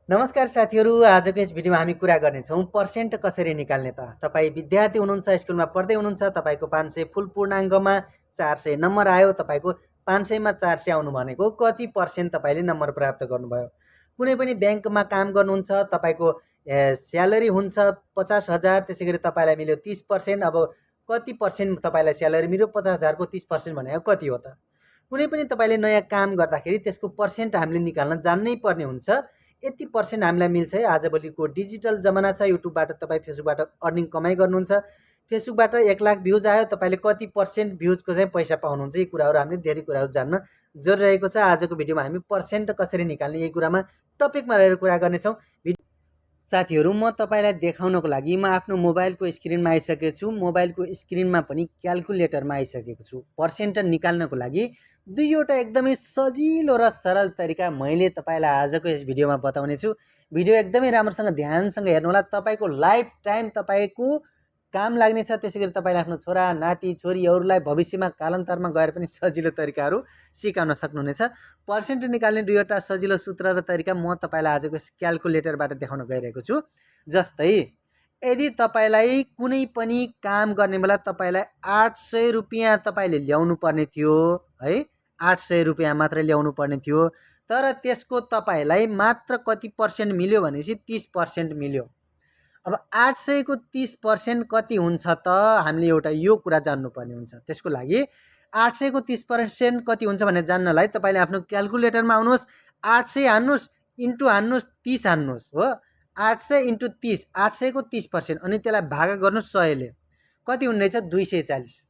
नमस्कार साथीहरू, आजको यस भिडियोमा हामी कुरा गर्नेछौँ पर्सेन्ट कसरी निकाल्ने त। तपाईँ विद्यार्थी हुनुहुन्छ, स्कुलमा पढ्दै हुनुहुन्छ, तपाईँको 500 फुल पूर्णाङ्कमा 400 नम्बर आयो, तपाईँको 500 मा 400 आउनु भनेको कति पर्सेन्ट तपाईँले नम्बर प्राप्त गर्नुभयो। कुनै पनि ब्याङ्कमा काम गर्नुहुन्छ, तपाईँको स्यालेरी हुन्छ 50,000, त्यसै गरी तपाईँलाई मिल्यो 30%। अब कति पर्सेन्ट तपाईँलाई स्यालेरी मिल्यो, 50,000 को 30% भनेको कति हो त। कुनै पनि तपाईँले नयाँ काम गर्दाखेरि त्यसको पर्सेन्ट हामीले निकाल्न जान्नै पर्ने हुन्छ। यति पर्सेन्ट हामीलाई मिल्छ है। आजभोलिको डिजिटल जमाना छ, युट्युबबाट तपाईँ फेसबुकबाट अर्निङ कमाइ गर्नुहुन्छ, फेसबुकबाट 1 लाख भ्युज आयो, तपाईँले कति पर्सेन्ट भ्युजको चाहिँ पैसा पाउनुहुन्छ, यी कुराहरू हामीले धेरै कुराहरू जान्न जरुरी रहेको छ। आजको भिडियोमा हामी पर्सेन्ट कसरी निकाल्ने यही कुरामा टपिकमा रहेर कुरा गर्नेछौँ। साथीहरू, म तपाईँलाई देखाउनको लागि म आफ्नो मोबाइलको स्क्रिनमा आइसकेको छु। मोबाइलको स्क्रिनमा पनि क्याल्कुलेटरमा आइसकेको छु। पर्सेन्ट निकाल्नको लागि दुईवटा एकदमै सजिलो र सरल तरिका मैले तपाईँलाई आजको यस भिडियोमा बताउने छु। भिडियो एकदमै राम्रोसँग ध्यानसँग हेर्नुहोला। तपाईँको लाइफ टाइम तपाईँको काम लाग्नेछ। त्यसै गरी तपाईँले आफ्नो छोरा नाति छोरीहरूलाई भविष्यमा कालान्तरमा गएर पनि सजिलो तरिकाहरू सिकाउन सक्नुहुनेछ। पर्सेन्ट निकाल्ने दुईवटा सजिलो सूत्र र तरिका म तपाईँलाई आजको क्याल्कुलेटरबाट देखाउन गइरहेको छु। जस्तै यदि तपाईँलाई कुनै पनि काम गर्ने बेला तपाईँलाई 800 रुपियाँ तपाईँले ल्याउनु पर्ने थियो है, 800 रुपियाँ मात्रै ल्याउनु पर्ने थियो, तर त्यसको तपाईँलाई मात्र कति पर्सेन्ट मिल्यो भनेपछि 30% मिल्यो। अब 800 को 30% कति हुन्छ त, हामीले एउटा यो कुरा जान्नुपर्ने हुन्छ। त्यसको लागि 800 को 30% कति हुन्छ भनेर जान्नलाई तपाईँले आफ्नो क्याल्कुलेटरमा आउनुहोस्, 800 हान्नुहोस्, इन्टु हान्नुहोस्, 30 हान्नुहोस् हो। 800 इन्टु 30, 800 को 30%, अनि त्यसलाई भागा गर्नुहोस् 100 ले, कति हुने रहेछ 240।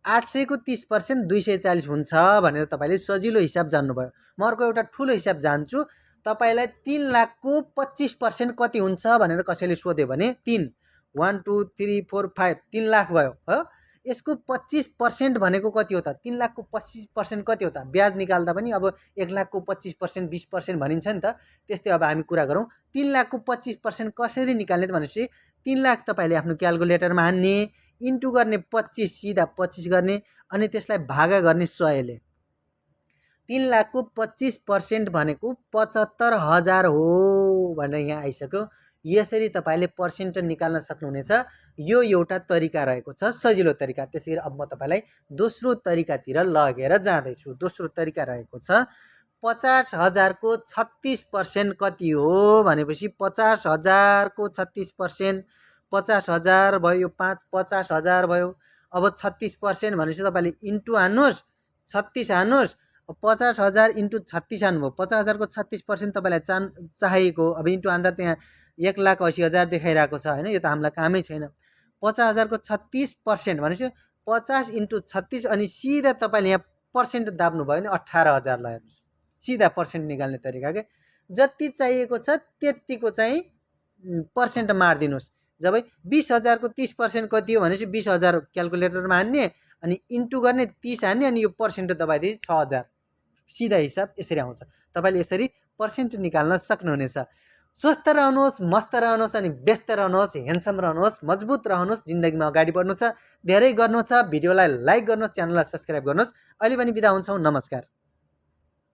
800 को 30% 240 हुन्छ भनेर तपाईँले सजिलो हिसाब जान्नुभयो। म अर्को एउटा ठुलो हिसाब जान्छु। तपाईँलाई 3 लाखको 25% कति हुन्छ भनेर कसैले सोध्यो भने 3 1 2 3 4 5 3 लाख भयो हो। यसको 25% भनेको कति हो त, 3 लाखको 25% कति हो त। ब्याज निकाल्दा पनि अब 1 लाखको 25% 20% भनिन्छ नि त। त्यस्तै अब हामी कुरा गरौँ 3 लाखको 25% कसरी निकाल्ने त भनेपछि 3 लाख तपाईँले आफ्नो क्याल्कुलेटरमा हान्ने, इन्टु गर्ने 25, सिधा 25 गर्ने, अनि त्यसलाई भागा गर्ने 100 ले। 3 लाखको 25% भनेको 75,000 हो भनेर यहाँ आइसक्यो। यसरी तपाईँले पर्सेन्ट निकाल्न सक्नुहुनेछ। यो एउटा तरिका रहेको छ, सजिलो तरिका। त्यसैगरी अब म तपाईँलाई दोस्रो तरिकातिर लगेर जाँदैछु। दोस्रो तरिका रहेको छ 50,000 को 36% कति हो भनेपछि 50,000 को 36%, 50,000 भयो, 50,000 भयो। अब 36% भनेपछि तपाईँले इन्टु हान्नुहोस्, 36 हान्नुहोस्। 50,000 इन्टु 36 हान्नुभयो, 50,000 को 36% तपाईँलाई चाहिएको। अब इन्टु हान्दा त्यहाँ 1,80,000 देखाइरहेको छ होइन, यो त हामीलाई कामै छैन। 50,000 को 36% भनेपछि 50 इन्टु 36, अनि सिधा तपाईँले यहाँ पर्सेन्ट दाब्नु भयो भने 18,000 लगाइदिनुहोस्। सिधा पर्सेन्ट निकाल्ने तरिका के, जति चाहिएको छ त्यतिको चाहिँ पर्सेन्ट मारिदिनुहोस्। जब 20,000 को 30% कति हो भनेपछि 20,000 क्याल्कुलेटरमा हान्ने, अनि इन्टु गर्ने 30 हान्ने, अनि यो पर्सेन्ट दबाइदिए 6,000। सिधा हिसाब यसरी आउँछ। तपाईँले यसरी पर्सेन्ट निकाल्न सक्नुहुनेछ। स्वस्थ रहनुहोस्, मस्त रहनुहोस्, अनि व्यस्त रहनुहोस्, ह्यान्डसम रहनुहोस्, मजबुत रहनुहोस्। जिन्दगीमा अगाडि बढ्नु छ, धेरै गर्नु छ। भिडियोलाई लाइक गर्नुहोस्, च्यानललाई सब्सक्राइब गर्नुहोस्। अहिले पनि बिदा हुन्छौँ। नमस्कार।